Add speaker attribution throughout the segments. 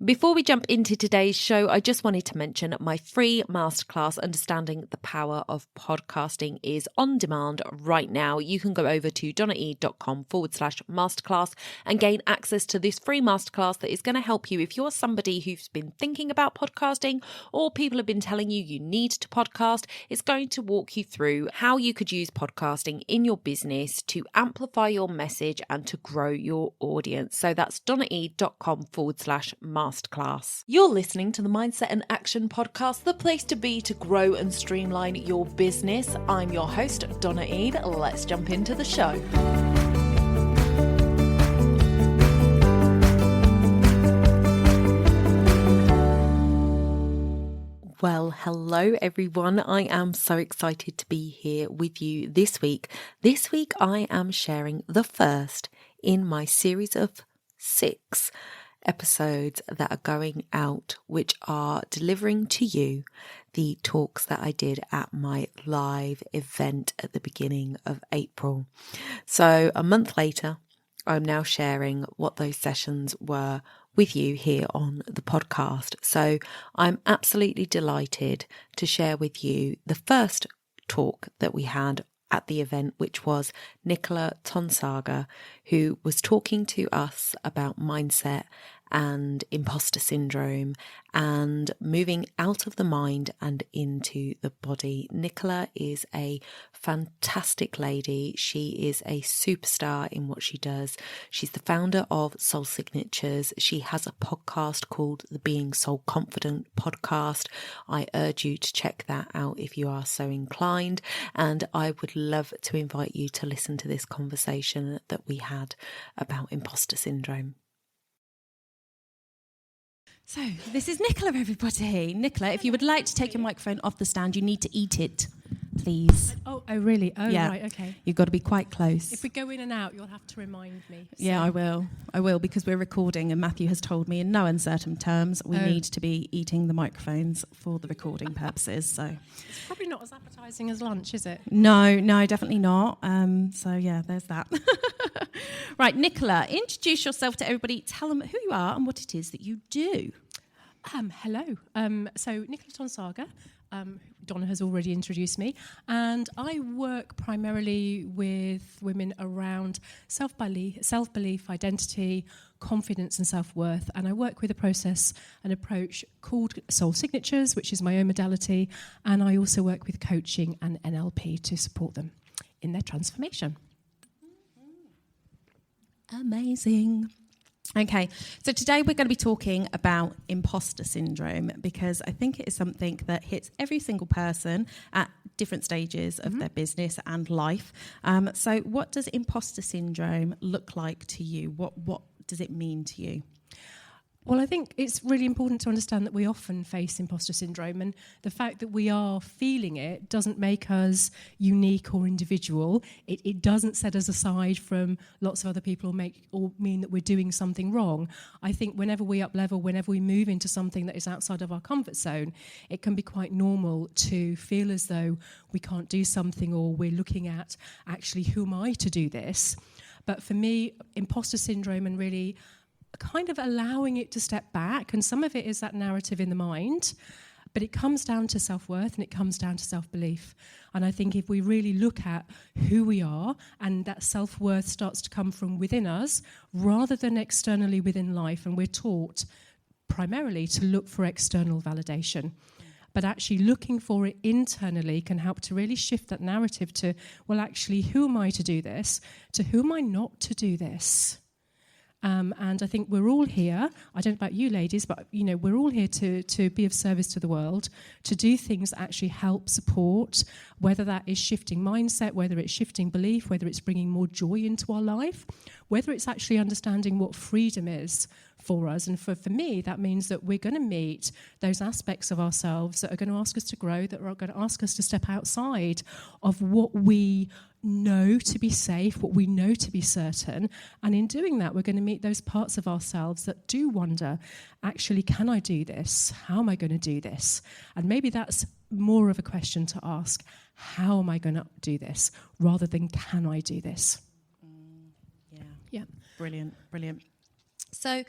Speaker 1: Before we jump into today's show, I just wanted to mention my free masterclass, Understanding the Power of Podcasting, is on demand right now. You can go over to donnaeade.com/masterclass and gain access to this free masterclass that is going to help you if you're somebody who's been thinking about podcasting or people have been telling you need to podcast. It's going to walk you through how you could use podcasting in your business to amplify your message and to grow your audience. So that's donnaeade.com/masterclass. You're listening to the Mindset and Action Podcast, the place to be to grow and streamline your business. I'm your host, Donna Eade. Let's jump into the show. Well, hello everyone. I am so excited to be here with you this week. This week I am sharing the first in my series of 6 episodes that are going out, which are delivering to you the talks that I did at my live event at the beginning of April. So a month later, I'm now sharing what those sessions were with you here on the podcast. So I'm absolutely delighted to share with you the first talk that we had at the event, which was Nicola Tonsaga, who was talking to us about mindset and imposter syndrome and moving out of the mind and into the body. Nicola is a fantastic lady. She is a superstar in what she does. She's the founder of Soul Signatures. She has a podcast called the Being Soul Confident podcast. I urge you to check that out if you are so inclined. And I would love to invite you to listen to this conversation that we had about imposter syndrome.
Speaker 2: So, this is Nicola, everybody. Nicola, if you would like to take your microphone off the stand, you need to eat it, please.
Speaker 3: Oh, really? Oh, yeah. Right, okay.
Speaker 2: You've got to be quite close.
Speaker 3: If we go in and out, you'll have to remind me. So.
Speaker 2: Yeah, I will, because we're recording, and Matthew has told me in no uncertain terms we need to be eating the microphones for the recording purposes. So
Speaker 3: it's probably not as appetising as lunch, is it?
Speaker 2: No, definitely not. So, yeah, there's that. Right, Nicola, introduce yourself to everybody. Tell them who you are and what it is that you do.
Speaker 3: Hello. So, Nicola Tonsaga. Donna has already introduced me, and I work primarily with women around self-belief, identity, confidence and self-worth, and I work with a process and approach called Soul Signatures, which is my own modality, and I also work with coaching and NLP to support them in their transformation.
Speaker 2: Amazing. Okay, so today we're going to be talking about imposter syndrome, because I think it is something that hits every single person at different stages of their business and life. So what does imposter syndrome look like to you? What does it mean to you?
Speaker 3: Well, I think it's really important to understand that we often face imposter syndrome, and the fact that we are feeling it doesn't make us unique or individual. It doesn't set us aside from lots of other people or mean that we're doing something wrong. I think whenever we up-level, whenever we move into something that is outside of our comfort zone, it can be quite normal to feel as though we can't do something, or we're looking at, actually, who am I to do this? But for me, imposter syndrome and really kind of allowing it to step back, and some of it is that narrative in the mind, but it comes down to self-worth and it comes down to self-belief. And I think if we really look at who we are, and that self-worth starts to come from within us rather than externally within life, and we're taught primarily to look for external validation. But actually looking for it internally can help to really shift that narrative to, well, actually, who am I to do this? To who am I not to do this? And I think we're all here, I don't know about you ladies, but we're all here to be of service to the world, to do things that actually help support, whether that is shifting mindset, whether it's shifting belief, whether it's bringing more joy into our life, whether it's actually understanding what freedom is for us. And for me, that means that we're going to meet those aspects of ourselves that are going to ask us to grow, that are going to ask us to step outside of what we know to be safe, what we know to be certain. And in doing that, we're going to meet those parts of ourselves that do wonder, actually, can I do this? How am I going to do this? And maybe that's more of a question to ask, how am I going to do this, rather than can I do this?
Speaker 2: Yeah. Brilliant. So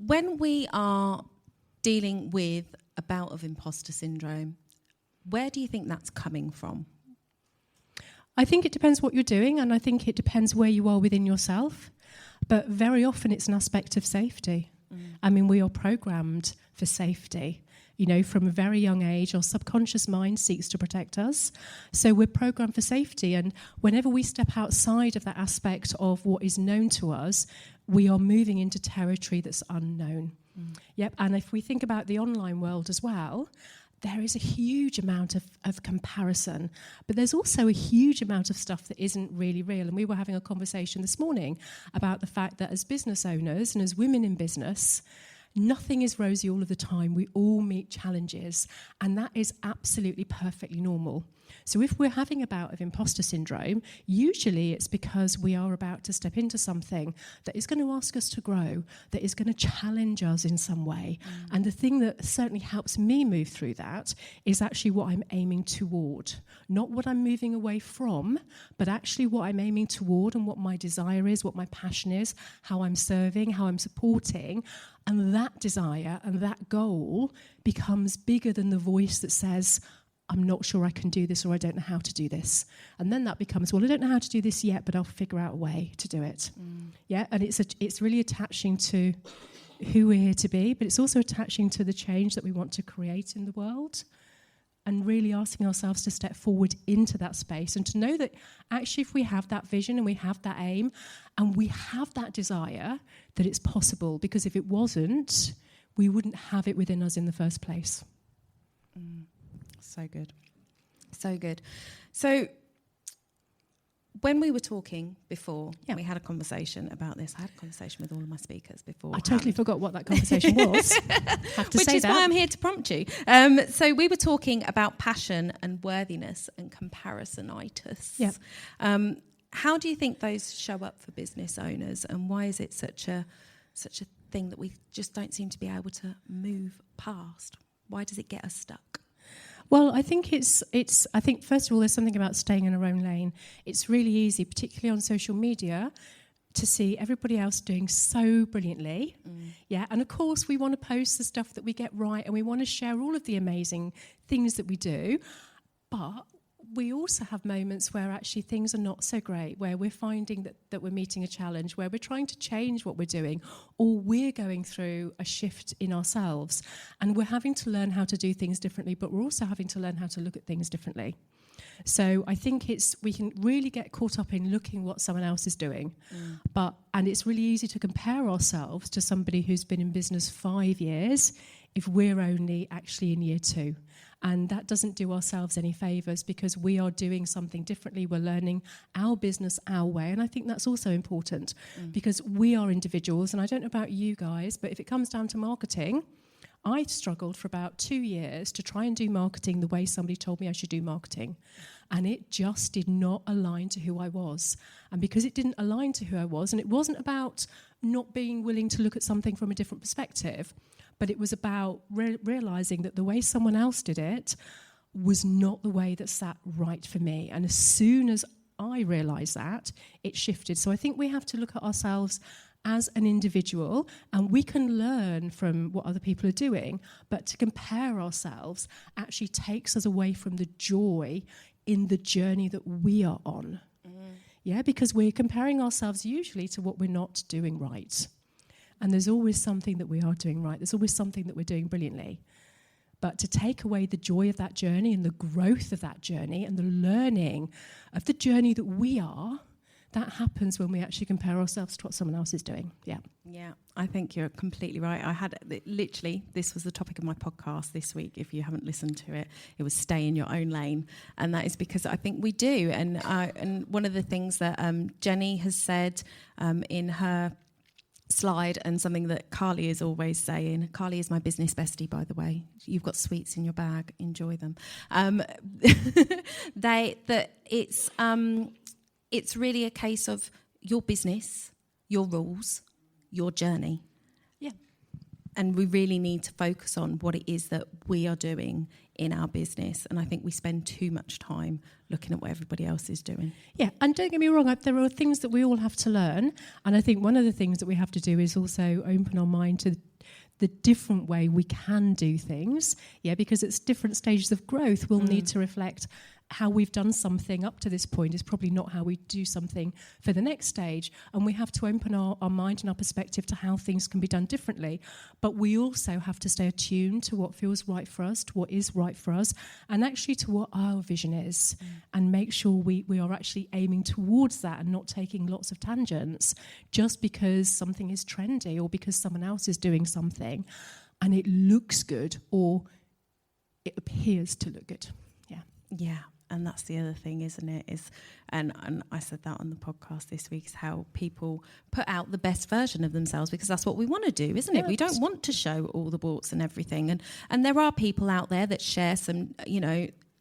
Speaker 2: when we are dealing with a bout of imposter syndrome, where do you think that's coming from?
Speaker 3: I think it depends what you're doing, and I think it depends where you are within yourself. But very often it's an aspect of safety. I mean, we are programmed for safety. You know, from a very young age, our subconscious mind seeks to protect us. So we're programmed for safety. And whenever we step outside of that aspect of what is known to us, we are moving into territory that's unknown. Yep. And if we think about the online world as well, there is a huge amount of comparison, but there's also a huge amount of stuff that isn't really real. And we were having a conversation this morning about the fact that as business owners and as women in business, nothing is rosy all of the time. We all meet challenges, and that is absolutely perfectly normal. So if we're having a bout of imposter syndrome, usually it's because we are about to step into something that is going to ask us to grow, that is going to challenge us in some way. And the thing that certainly helps me move through that is actually what I'm aiming toward. Not what I'm moving away from, but actually what I'm aiming toward and what my desire is, what my passion is, how I'm serving, how I'm supporting. And that desire and that goal becomes bigger than the voice that says, I'm not sure I can do this, or I don't know how to do this. And then that becomes, well, I don't know how to do this yet, but I'll figure out a way to do it. Yeah, and it's really attaching to who we're here to be, but it's also attaching to the change that we want to create in the world, and really asking ourselves to step forward into that space and to know that actually if we have that vision and we have that aim and we have that desire, that it's possible, because if it wasn't, we wouldn't have it within us in the first place.
Speaker 2: So good. So good. So when we were talking before, we had a conversation about this. I had a conversation with all of my speakers before.
Speaker 3: I totally forgot what that conversation was.
Speaker 2: Which is why I'm here to prompt you. So we were talking about passion and worthiness and comparisonitis.
Speaker 3: Yeah.
Speaker 2: How do you think those show up for business owners, and why is it such a thing that we just don't seem to be able to move past? Why does it get us stuck?
Speaker 3: Well, I think I think first of all, there's something about staying in our own lane. It's really easy, particularly on social media, to see everybody else doing so brilliantly. Yeah, and of course we want to post the stuff that we get right, and we want to share all of the amazing things that we do. But we also have moments where actually things are not so great, where we're finding that we're meeting a challenge, where we're trying to change what we're doing, or we're going through a shift in ourselves. And we're having to learn how to do things differently, but we're also having to learn how to look at things differently. So I think we can really get caught up in looking what someone else is doing. And it's really easy to compare ourselves to somebody who's been in business 5 years if we're only actually in year 2. And that doesn't do ourselves any favours, because we are doing something differently. We're learning our business our way. And I think that's also important because we are individuals. And I don't know about you guys, but if it comes down to marketing, I struggled for about 2 years to try and do marketing the way somebody told me I should do marketing. And it just did not align to who I was. And because it didn't align to who I was, and it wasn't about not being willing to look at something from a different perspective, but it was about realising that the way someone else did it was not the way that sat right for me. And as soon as I realised that, it shifted. So I think we have to look at ourselves as an individual, and we can learn from what other people are doing, but to compare ourselves actually takes us away from the joy in the journey that we are on. Yeah, because we're comparing ourselves usually to what we're not doing right. And there's always something that we are doing right. There's always something that we're doing brilliantly. But to take away the joy of that journey and the growth of that journey and the learning of the journey that we are, that happens when we actually compare ourselves to what someone else is doing. Yeah.
Speaker 2: Yeah, I think you're completely right. I had literally, this was the topic of my podcast this week. If you haven't listened to it, it was stay in your own lane. And that is because I think we do. And one of the things that Jenny has said in her slide, and something that Carly is always saying, Carly is my business bestie, by the way. You've got sweets in your bag, enjoy them. It's really a case of your business, your rules, your journey.
Speaker 3: Yeah.
Speaker 2: And we really need to focus on what it is that we are doing in our business. And I think we spend too much time looking at what everybody else is doing. Yeah,
Speaker 3: and don't get me wrong, there are things that we all have to learn. And I think one of the things that we have to do is also open our mind the different way we can do things, because it's different stages of growth. We'll need to reflect how we've done something up to this point is probably not how we do something for the next stage. And we have to open our mind and our perspective to how things can be done differently. But we also have to stay attuned to what feels right for us, to what is right for us, and actually to what our vision is, and make sure we are actually aiming towards that and not taking lots of tangents just because something is trendy or because someone else is doing something and it looks good or it appears to look good.
Speaker 2: Yeah. And that's the other thing, isn't it? And I said that on the podcast this week, is how people put out the best version of themselves, because that's what we want to do, isn't it? We don't want to show all the warts and everything. And there are people out there that share some,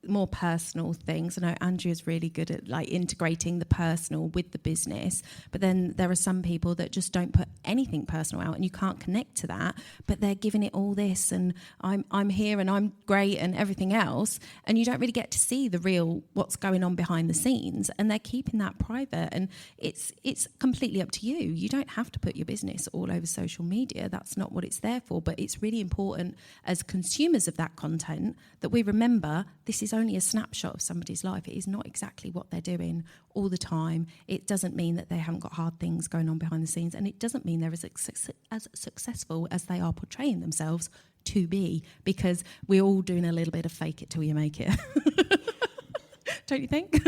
Speaker 2: more personal things. I know Andrea's really good at like integrating the personal with the business, but then there are some people that just don't put anything personal out, and you can't connect to that, but they're giving it all this, and I'm here and I'm great and everything else, and you don't really get to see the real what's going on behind the scenes, and they're keeping that private. And it's completely up to you. You don't have to put your business all over social media. That's not what it's there for. But it's really important as consumers of that content that we remember this is only a snapshot of somebody's life. It is not exactly what they're doing all the time. It doesn't mean that they haven't got hard things going on behind the scenes, and it doesn't mean they're as successful as they are portraying themselves to be, because we're all doing a little bit of fake it till you make it. Don't you think?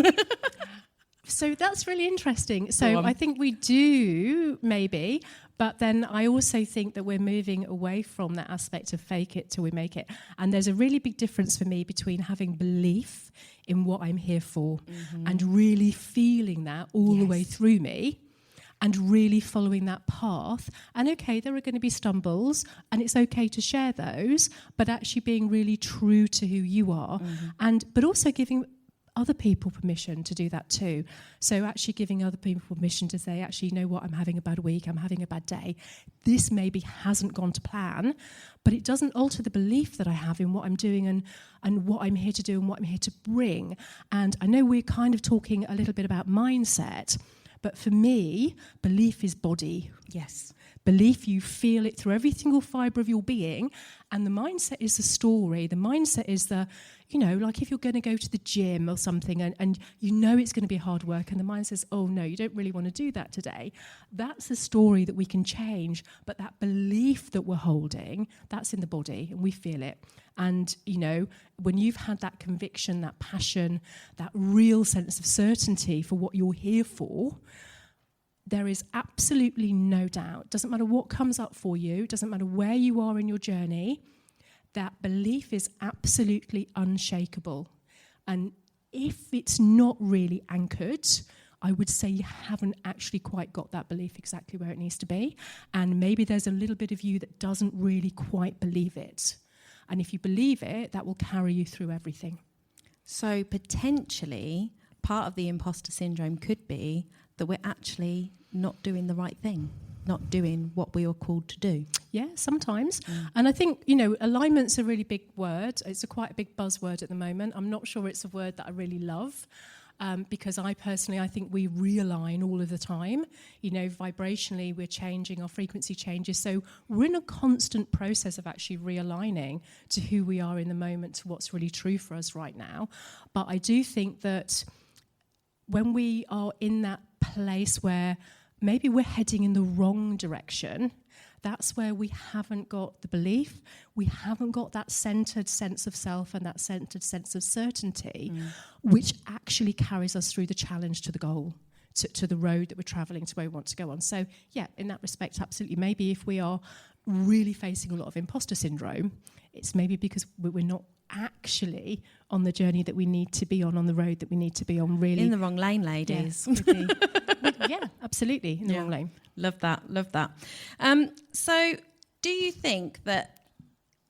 Speaker 3: So that's really interesting. So I think we do, maybe, but then I also think that we're moving away from that aspect of fake it till we make it. And there's a really big difference for me between having belief in what I'm here for and really feeling that all the way through me and really following that path. And okay, there are going to be stumbles, and it's okay to share those, but actually being really true to who you are, but also giving other people permission to do that too. So actually giving other people permission to say, actually, you know what, I'm having a bad week, I'm having a bad day. This maybe hasn't gone to plan, but it doesn't alter the belief that I have in what I'm doing and what I'm here to do and what I'm here to bring. And I know we're kind of talking a little bit about mindset, but for me, belief is body.
Speaker 2: Yes.
Speaker 3: Belief, you feel it through every single fibre of your being, and the mindset is the story. The mindset is the, like if you're going to go to the gym or something and it's going to be hard work, and the mind says, oh no, you don't really want to do that today. That's the story that we can change, but that belief that we're holding, that's in the body and we feel it. And, when you've had that conviction, that passion, that real sense of certainty for what you're here for, there is absolutely no doubt, doesn't matter what comes up for you, doesn't matter where you are in your journey, that belief is absolutely unshakable. And if it's not really anchored, I would say you haven't actually quite got that belief exactly where it needs to be. And maybe there's a little bit of you that doesn't really quite believe it. And if you believe it, that will carry you through everything.
Speaker 2: So potentially, part of the imposter syndrome could be that we're actually not doing the right thing, not doing what we are called to do.
Speaker 3: Yeah, sometimes. And I think, alignment's a really big word. It's quite a big buzzword at the moment. I'm not sure it's a word that I really love, because I think we realign all of the time. Vibrationally, we're changing, our frequency changes. So we're in a constant process of actually realigning to who we are in the moment, to what's really true for us right now. But I do think that when we are in that place where maybe we're heading in the wrong direction, that's where we haven't got the belief, we haven't got that centered sense of self and that centered sense of certainty, which actually carries us through the challenge to the goal, to the road that we're traveling to where we want to go on. So, yeah, in that respect, absolutely. Maybe if we are really facing a lot of imposter syndrome, it's maybe because we're not actually on the journey that we need to be on the road that we need to be on, really.
Speaker 2: In the wrong lane, ladies.
Speaker 3: Yeah, absolutely, in the wrong lane.
Speaker 2: Love that. So do you think that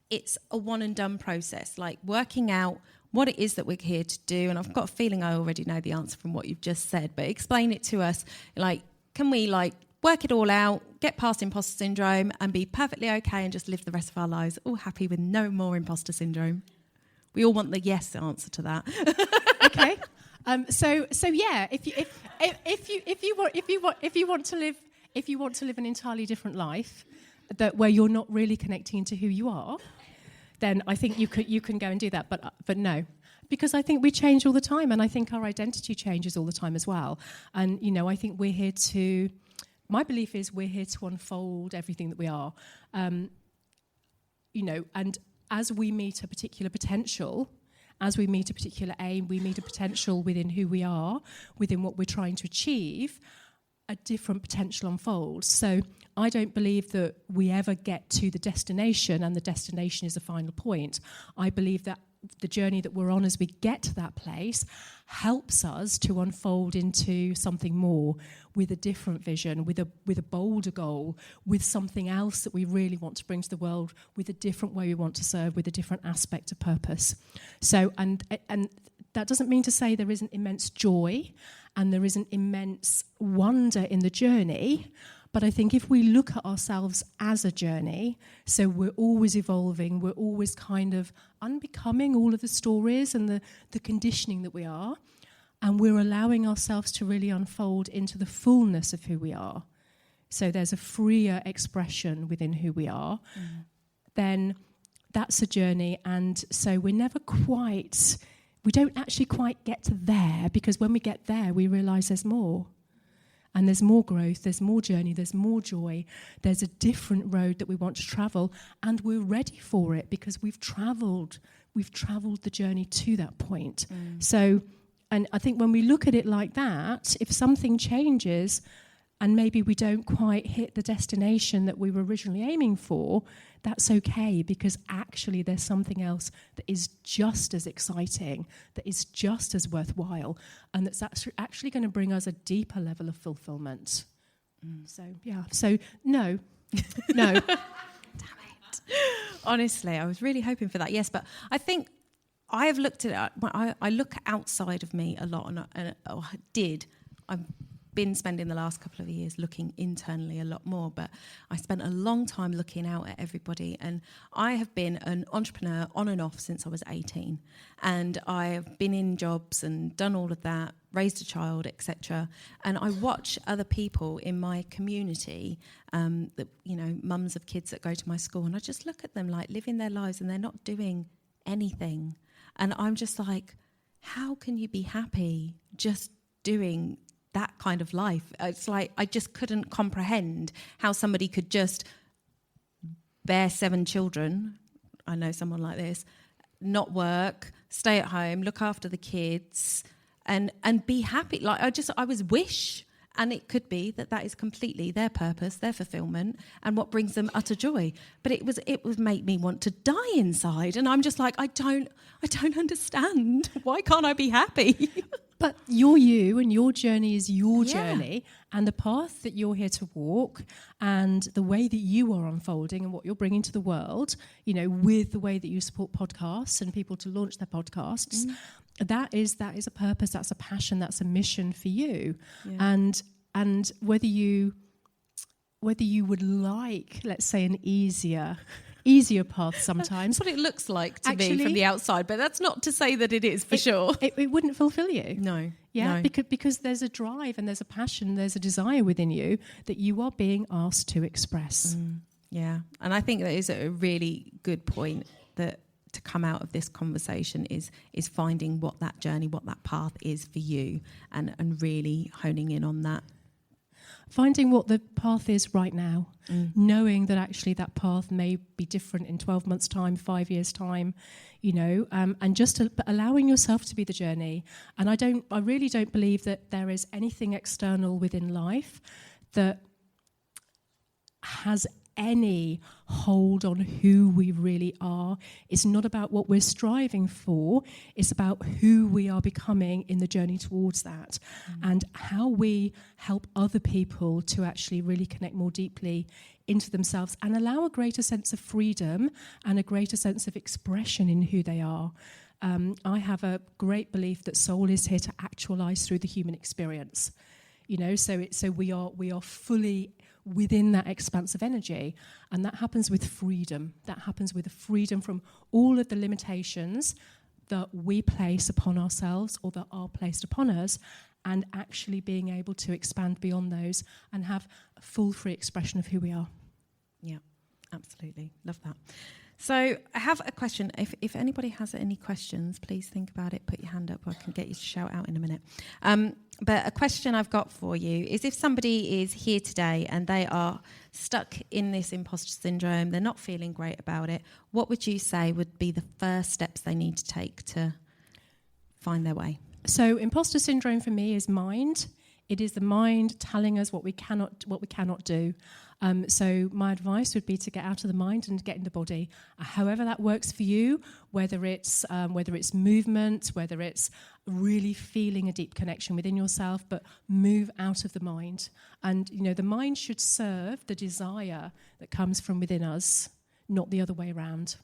Speaker 2: it's a one and done process, like working out what it is that we're here to do? And I've got a feeling I already know the answer from what you've just said, but explain it to us. Like, can we work it all out, get past imposter syndrome and be perfectly okay and just live the rest of our lives all happy with no more imposter syndrome? We all want the yes answer to that.
Speaker 3: Okay. So yeah, if you want to live an entirely different life, that where you're not really connecting into who you are, then I think you can go and do that. But no, because I think we change all the time, and I think our identity changes all the time as well. And I think we're here to. My belief is we're here to unfold everything that we are. And as we meet a particular potential, as we meet a particular aim, we meet a potential within who we are, within what we're trying to achieve. A different potential unfolds. So I don't believe that we ever get to the destination and the destination is a final point. I believe that the journey that we're on as we get to that place helps us to unfold into something more, with a different vision, with a bolder goal, with something else that we really want to bring to the world, with a different way we want to serve, with a different aspect of purpose. So and that doesn't mean to say there isn't immense joy and there isn't immense wonder in the journey, but I think if we look at ourselves as a journey, so we're always evolving, we're always kind of unbecoming all of the stories and the conditioning that we are, and we're allowing ourselves to really unfold into the fullness of who we are. So there's a freer expression within who we are, then that's a journey. And so we don't actually quite get to there, because when we get there, we realise there's more. And there's more growth, there's more journey, there's more joy, there's a different road that we want to travel, and we're ready for it because we've travelled the journey to that point. So, and I think when we look at it like that, if something changes and maybe we don't quite hit the destination that we were originally aiming for, that's okay, because actually there's something else that is just as exciting, that is just as worthwhile, and that's actually going to bring us a deeper level of fulfillment. So, yeah. So, no. No.
Speaker 2: Damn it. Honestly, I was really hoping for that, yes, but I think I have looked at it, I look outside of me a lot, and I've been spending the last couple of years looking internally a lot more, but I spent a long time looking out at everybody, and I have been an entrepreneur on and off since I was 18, and I've been in jobs and done all of that, raised a child, etc. And I watch other people in my community, that mums of kids that go to my school, and I just look at them like living their lives and they're not doing anything, and I'm just like, how can you be happy just doing that kind of life? It's like I just couldn't comprehend how somebody could just bear 7 children. I know someone like this, not work, stay at home, look after the kids, and be happy. Like I was wish, and it could be that is completely their purpose, their fulfillment, and what brings them utter joy. But it would make me want to die inside, and I'm just like, I don't understand. Why can't I be happy?
Speaker 3: But you're you, and your journey is your journey, and the path that you're here to walk, and the way that you are unfolding and what you're bringing to the world, with the way that you support podcasts and people to launch their podcasts, that is a purpose, that's a passion, that's a mission for you. Yeah. And whether you would like, let's say, an easier path sometimes.
Speaker 2: That's what it looks like to me from the outside, but that's not to say that it is for sure.
Speaker 3: It wouldn't fulfill you.
Speaker 2: No.
Speaker 3: Yeah,
Speaker 2: no.
Speaker 3: Because there's a drive and there's a passion, there's a desire within you that you are being asked to express.
Speaker 2: Yeah, and I think that is a really good point that to come out of this conversation is finding what that journey, what that path is for you, and really honing in on that.
Speaker 3: Finding what the path is right now, knowing that actually that path may be different in 12 months' time, 5 years' time, and just allowing yourself to be the journey. And I really don't believe that there is anything external within life that has any hold on who we really are. It's not about what we're striving for, it's about who we are becoming in the journey towards that, and how we help other people to actually really connect more deeply into themselves and allow a greater sense of freedom and a greater sense of expression in who they are. I have a great belief that soul is here to actualize through the human experience. So we are fully within that expanse of energy, and that happens with freedom. That happens with the freedom from all of the limitations that we place upon ourselves or that are placed upon us, and actually being able to expand beyond those and have a full free expression of who we are.
Speaker 2: Yeah. Absolutely. Love that. So I have a question. If anybody has any questions, please think about it. Put your hand up. I can get you to shout out in a minute. But a question I've got for you is, if somebody is here today and they are stuck in this imposter syndrome, they're not feeling great about it, what would you say would be the first steps they need to take to find their way?
Speaker 3: So imposter syndrome for me is mind. It is the mind telling us what we cannot do. So my advice would be to get out of the mind and get in the body. However that works for you, whether it's movement, whether it's really feeling a deep connection within yourself, but move out of the mind. And the mind should serve the desire that comes from within us, not the other way around.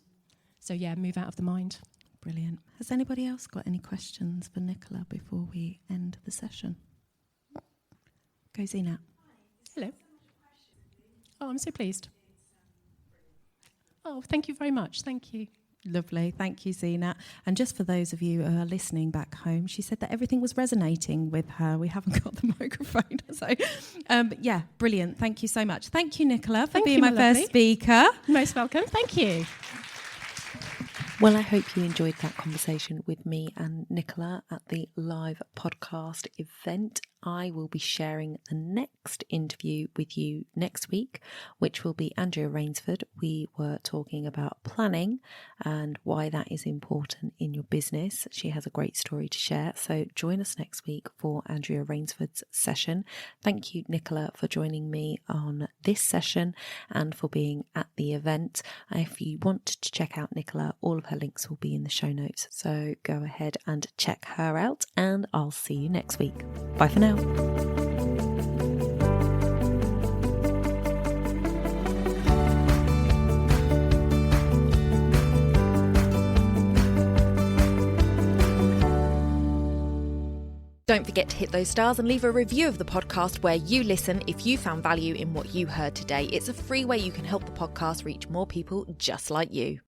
Speaker 3: So move out of the mind.
Speaker 2: Brilliant. Has anybody else got any questions for Nicola before we end the session? Go Zena.
Speaker 3: Hello. Oh, I'm so pleased. Oh, thank you very much. Thank you.
Speaker 2: Lovely. Thank you, Zena. And just for those of you who are listening back home, she said that everything was resonating with her. We haven't got the microphone. So, brilliant. Thank you so much. Thank you, Nicola, for being my first speaker.
Speaker 3: Most welcome. Thank you.
Speaker 1: Well, I hope you enjoyed that conversation with me and Nicola at the live podcast event. I will be sharing the next interview with you next week, which will be Andrea Rainsford. We were talking about planning and why that is important in your business. She has a great story to share. So join us next week for Andrea Rainsford's session. Thank you, Nicola, for joining me on this session and for being at the event. If you want to check out Nicola, all of her links will be in the show notes. So go ahead and check her out, and I'll see you next week. Bye for now. Don't forget to hit those stars and leave a review of the podcast where you listen if you found value in what you heard today. It's a free way you can help the podcast reach more people just like you.